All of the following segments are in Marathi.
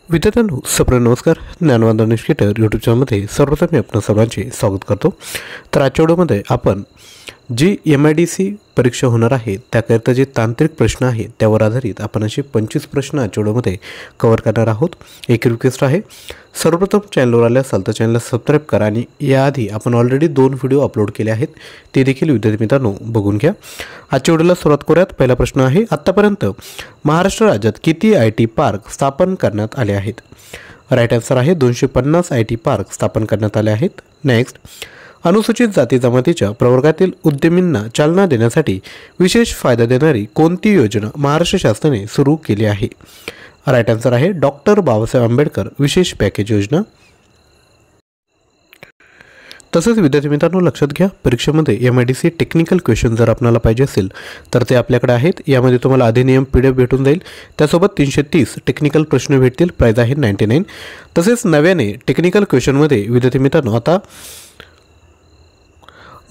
विद्यार्थ्यांनो सप्रेम नमस्कार. ज्ञानवंदन निष्ठेटर यूट्यूब चॅनलमध्ये सर्वप्रथम मी आपल्या सर्वांचे स्वागत करतो. तर आजच्या व्हिडिओमध्ये आपण जी MIDC परीक्षा होणार आहे त्याकरिता जे तांत्रिक प्रश्न आहेत त्यावर आधारित आपण असे 25 प्रश्न आजच्या व्हिडिओमध्ये कव्हर करणार आहोत. एक रिक्वेस्ट आहे, सर्वप्रथम चॅनलवर आले असाल तर चॅनलला सबस्क्राईब करा आणि याआधी आपण ऑलरेडी 2 व्हिडिओ अपलोड केले आहेत ते देखील विद्यार्थी मित्रांनो बघून घ्या. आजच्या व्हिडिओला सुरुवात करूयात. पहिला प्रश्न आहे, आत्तापर्यंत महाराष्ट्र राज्यात किती IT पार्क स्थापन करण्यात आले आहेत? राईट आन्सर आहे 250 IT पार्क स्थापन करण्यात आले आहेत. नेक्स्ट, अनुसूचित जाती जमातीच्या प्रवर्गातील उद्यमींना चालना देण्यासाठी विशेष फायदा देणारी कोणती योजना महाराष्ट्र शासनाने सुरू केली आहे? राईट आन्सर आहे डॉक्टर बाबासाहेब आंबेडकर विशेष पॅकेज योजना. तसेच विद्यार्थी मित्रांनो लक्षात घ्या, परीक्षेमध्ये MIDC टेक्निकल क्वेश्चन जर आपल्याला पाहिजे असेल तर ते आपल्याकडे आहेत. यामध्ये तुम्हाला अधिनियम PDF भेटून जाईल, त्यासोबत 330 टेक्निकल प्रश्न भेटतील. प्राईज आहे 99. तसेच नव्याने टेक्निकल क्वेश्चनमध्ये विद्यार्थी मित्रांनो आता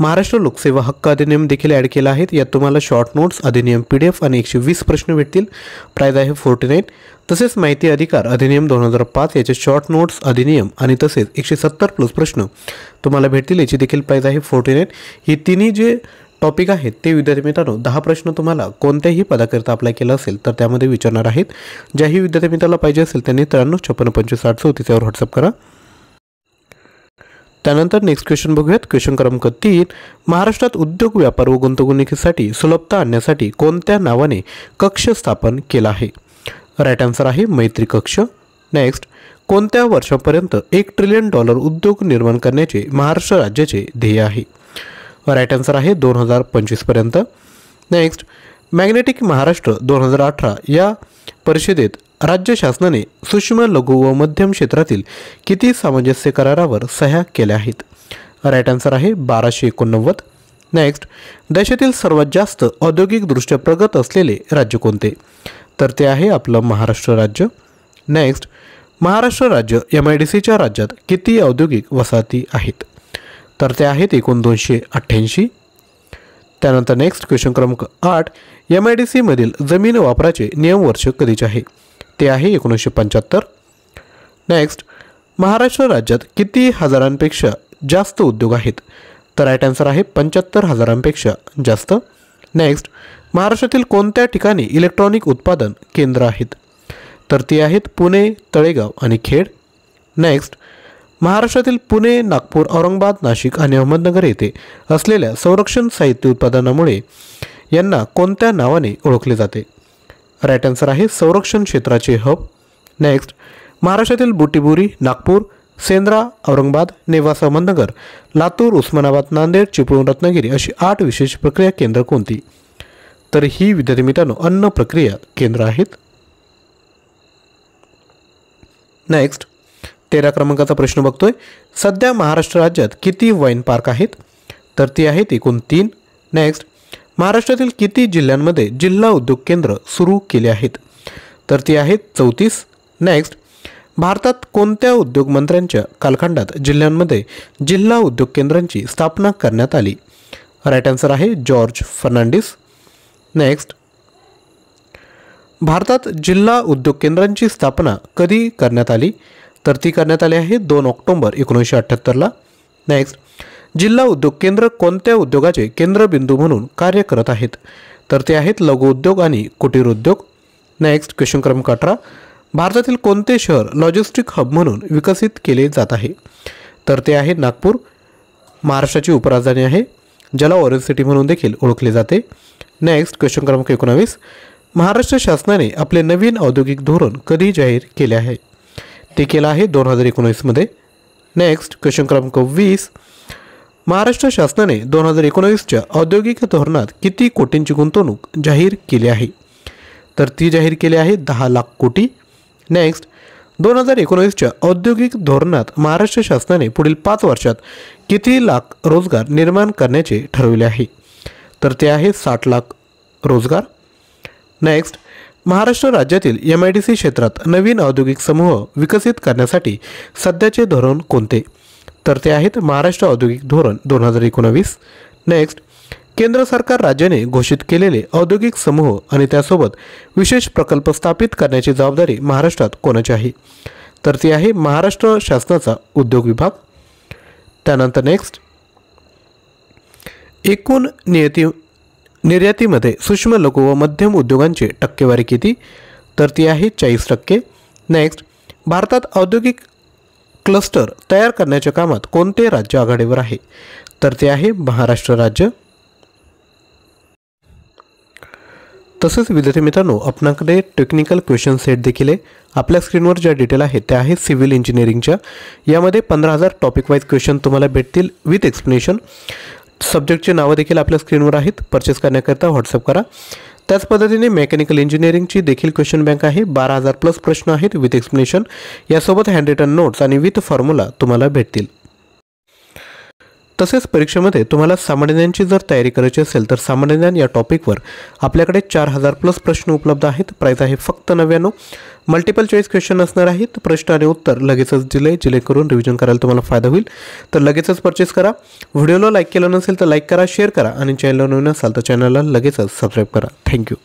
महाराष्ट्र लोकसेवा हक्क अधिनियम देखील ॲड केला आहे. यात तुम्हाला शॉर्ट नोट्स, अधिनियम PDF आणि 120 प्रश्न भेटतील. प्राईज आहे 49. तसेच माहिती अधिकार अधिनियम 2005 याचे शॉर्ट नोट्स, अधिनियम आणि तसेच 170+ प्रश्न तुम्हाला भेटतील. याची देखील प्राईज आहे 49. ही तिन्ही जे टॉपिक आहेत ते विद्यार्थी मित्रांनो 10 प्रश्न तुम्हाला कोणत्याही पदाकरिता अप्लाय केलं असेल तर त्यामध्ये विचारणार आहेत. ज्याही विद्यार्थी मित्राला पाहिजे असेल त्यांनी 935655 यावर व्हॉट्सअप करा. त्यानंतर नेक्स्ट क्वेश्चन बघूयात. क्वेश्चन क्रमांक 3, महाराष्ट्रात उद्योग, व्यापार व गुंतवणुकीसाठी सुलभता आणण्यासाठी कोणत्या नावाने कक्ष स्थापन केला आहे? राईट आन्सर आहे मैत्री कक्ष. नेक्स्ट, कोणत्या वर्षापर्यंत $1 ट्रिलियन उद्योग निर्माण करण्याचे महाराष्ट्र राज्याचे ध्येय आहे? राईट आन्सर आहे 2025 पर्यंत. नेक्स्ट, मॅग्नेटिक महाराष्ट्र 2018 या परिषदेत राज्य शासनाने सूक्ष्म, लघु व मध्यम क्षेत्रातील किती सामंजस्य करारावर सह्या केल्या आहेत? राईट आन्सर आहे 1289. नेक्स्ट, देशातील सर्वात जास्त औद्योगिकदृष्ट्या प्रगत असलेले राज्य कोणते? तर ते आहे आपलं महाराष्ट्र राज्य. नेक्स्ट, महाराष्ट्र राज्य MIDCच्या राज्यात किती औद्योगिक वसाहती आहेत? तर ते आहेत एकूण 288. त्यानंतर नेक्स्ट क्वेश्चन क्रमांक 8, MIDC मधील जमीन वापराचे नियम वर्ष कधीचे आहे? ते आहे 1975. नेक्स्ट, महाराष्ट्र राज्यात किती हजारांपेक्षा जास्त उद्योग आहेत? तर राईट आन्सर आहे 75 हजारांपेक्षा जास्त. नेक्स्ट, महाराष्ट्रातील कोणत्या ठिकाणी इलेक्ट्रॉनिक उत्पादन केंद्र आहेत? तर ती आहेत पुणे, तळेगाव आणि खेड. नेक्स्ट, महाराष्ट्रातील पुणे, नागपूर, औरंगाबाद, नाशिक आणि अहमदनगर येथे असलेल्या संरक्षण साहित्य उत्पादनामुळे यांना कोणत्या नावाने ओळखले जाते? राईट आन्सर आहे संरक्षण क्षेत्राचे हब. नेक्स्ट, महाराष्ट्रातील बुटिबुरी, नागपूर, सेंद्रा, औरंगाबाद, नेवासा, अहमदनगर, लातूर, उस्मानाबाद, नांदेड, चिपळूण, रत्नागिरी अशी 8 विशेष प्रक्रिया केंद्र कोणती? तर ही विद्यार्थी मित्रांनो अन्न प्रक्रिया केंद्र आहेत. नेक्स्ट, 13 क्रमांकाचा प्रश्न बघतोय, सध्या महाराष्ट्र राज्यात किती वाईन पार्क आहेत? तर ती आहेत एकूण 3. नेक्स्ट, महाराष्ट्रातील किती जिल्ह्यांमध्ये जिल्हा उद्योग केंद्र सुरू केले आहेत? तर ती आहेत 34. नेक्स्ट, भारतात कोणत्या उद्योग मंत्र्यांच्या कालखंडात जिल्ह्यांमध्ये जिल्हा उद्योग केंद्रांची स्थापना करण्यात आली? राईट आन्सर आहे जॉर्ज फर्नांडिस. नेक्स्ट, भारतात जिल्हा उद्योग केंद्रांची स्थापना कधी करण्यात आली? तर ती करण्यात आली आहे 2 ऑक्टोबर 1978ला. नेक्स्ट, जिल्हा उद्योग केंद्र कोणत्या उद्योगाचे केंद्रबिंदू म्हणून कार्य करत आहेत? तर ते आहेत लघु उद्योग आणि कुटीर उद्योग. नेक्स्ट क्वेश्चन क्रमांक 18, भारतातील कोणते शहर लॉजिस्टिक हब म्हणून विकसित केले जात आहे? तर ते आहे नागपूर. महाराष्ट्राची उपराजधानी आहे, ज्याला ऑरेंज सिटी म्हणून देखील ओळखले जाते. नेक्स्ट क्वेश्चन क्रमांक 19, महाराष्ट्र शासनाने आपले नवीन औद्योगिक धोरण कधी जाहीर केले आहे? ते केलं आहे 2019 मध्ये. नेक्स्ट क्वेश्चन क्रमांक 20, महाराष्ट्र शासनाने 2019च्या औद्योगिक धोरणात किती कोटींची गुंतवणूक जाहीर केली आहे? तर ती जाहीर केली आहे 10 लाख कोटी. नेक्स्ट, 2019च्या औद्योगिक धोरणात महाराष्ट्र शासनाने पुढील 5 वर्षात किती लाख रोजगार निर्माण करण्याचे ठरवले आहे? तर ते आहे 60 लाख रोजगार. नेक्स्ट, महाराष्ट्र राज्यातील MIDC क्षेत्रात नवीन औद्योगिक समूह विकसित करण्यासाठी सध्याचे धोरण कोणते? तर ते आहेत महाराष्ट्र औद्योगिक धोरण 2019. नेक्स्ट, केंद्र सरकार राज्याने घोषित केलेले औद्योगिक समूह आणि त्यासोबत विशेष प्रकल्प स्थापित करण्याची जबाबदारी महाराष्ट्रात कोणाची आहे? तर ती आहे महाराष्ट्र शासनाचा उद्योग विभाग. त्यानंतर नेक्स्ट, एकूण निर्यातीमध्ये सूक्ष्म लघु व मध्यम उद्योगांची टक्केवारी किती? तर ती आहे 40%. नेक्स्ट, भारतात औद्योगिक क्लस्टर तयार करण्याच्या कामात कोणते राज्य आघाडीवर आहे? तर ते आहे महाराष्ट्र राज्य. तसेच विद्यार्थी मित्रांनो, आपणाकडे टेक्निकल क्वेश्चन सेट देखील आहे. आपल्या स्क्रीनवर ज्या डिटेल आहेत त्या आहेत सिव्हिल इंजिनिअरिंगच्या. यामध्ये 15,000 टॉपिक वाईज क्वेश्चन तुम्हाला भेटतील विथ एक्सप्लेनेशन. सब्जेक्टचे नावं देखील आपल्या स्क्रीनवर आहेत. परचेस करण्याकरता व्हॉट्सअप करा. त्याच पद्धतीने मेकॅनिकल इंजिनिअरिंगची देखील क्वेश्चन बँक आहे. 12,000 प्लस प्रश्न आहेत विथ एक्सप्लेनेशन. यासोबत हँड रिटन नोट्स आणि विथ फॉर्म्युला तुम्हाला भेटतील. तसेच परीक्षेमध्ये तुम्हाला सामान्य ज्ञानाची जर तयारी करायची असेल तर सामान्य ज्ञान या टॉपिकवर आपल्याकडे 4,000 प्लस प्रश्न उपलब्ध आहेत. प्राईस आहे फक्त 99. मल्टिपल चॉईस क्वेश्चन असणार आहेत. प्रश्न आणि उत्तर लगेचच दिले, जेणेकरून रिव्हिजन करायला तुम्हाला फायदा होईल. तर लगेचच परचेस करा. व्हिडिओला लाईक केलं नसेल तर लाईक करा, शेअर करा आणि चॅनलला नवीन असाल तर चॅनलला लगेचच सबस्क्राईब करा. थँक्यू.